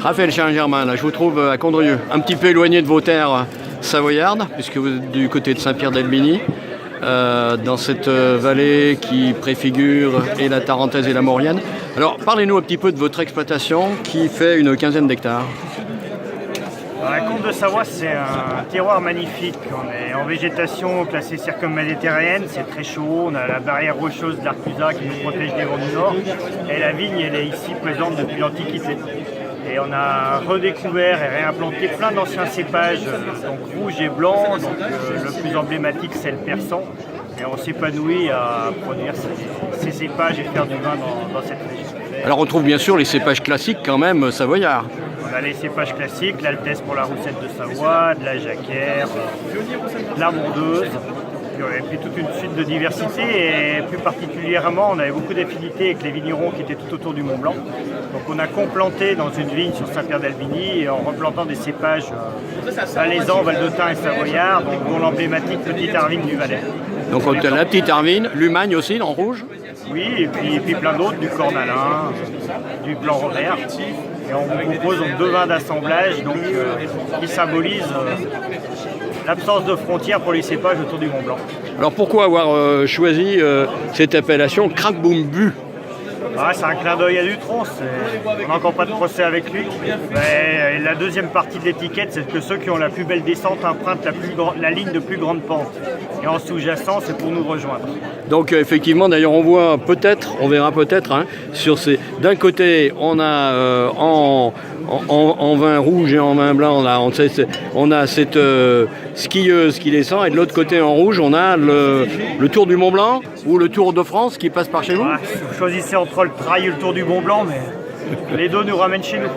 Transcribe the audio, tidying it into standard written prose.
Raphaël Saint-Germain, là, je vous trouve à Condrieu, un petit peu éloigné de vos terres savoyardes, puisque vous êtes du côté de Saint-Pierre-d'Albigny, dans cette vallée qui préfigure et la Tarentaise et la Maurienne. Alors, parlez-nous un petit peu de votre exploitation qui fait une quinzaine d'hectares. La Comte de Savoie, c'est un terroir magnifique. On est en végétation classée circumméditerranéenne, c'est très chaud. On a la barrière rocheuse de l'Artusa qui nous protège des vents du nord. Et la vigne, elle est ici présente depuis l'Antiquité. Et on a redécouvert et réimplanté plein d'anciens cépages, donc rouge et blanc. Donc, le plus emblématique, c'est le persan. Et on s'épanouit à produire ces cépages et faire du vin dans cette région. Alors, on trouve bien sûr les cépages classiques quand même savoyards. On a les cépages classiques, l'Altesse pour la Roussette de Savoie, de la Jacquère, de la Mondeuse, et puis toute une suite de diversité. Et plus particulièrement, on avait beaucoup d'affinités avec les vignerons qui étaient tout autour du Mont Blanc. Donc on a complanté dans une vigne sur Saint-Pierre-d'Albigny en replantant des cépages valaisans, valdotins et savoyards, dont l'emblématique Petite Arvine du Valais. Donc on a la Petite Arvine, l'Humagne aussi en rouge. Oui, et puis plein d'autres, du Cornalin, du Blanc Robert. Et on vous propose donc 2 vins d'assemblage qui symbolisent l'absence de frontières pour les cépages autour du Mont Blanc. Alors pourquoi avoir choisi cette appellation Crac Boum Bu? C'est un clin d'œil à Dutronc, on n'a encore pas de procès avec lui. Mais la deuxième partie de l'étiquette, c'est que ceux qui ont la plus belle descente empruntent la ligne de plus grande pente. Et en sous-jacent, c'est pour nous rejoindre. Donc effectivement, d'ailleurs, on voit peut-être, on verra peut-être, hein, sur ces. D'un côté, on a en vin rouge et en vin blanc, on a cette skieuse qui descend, et de l'autre côté, en rouge, on a le Tour du Mont Blanc ou le Tour de France qui passe par chez vous. Vous choisissez entre le trail et le Tour du Mont Blanc, mais les deux nous ramènent chez nous.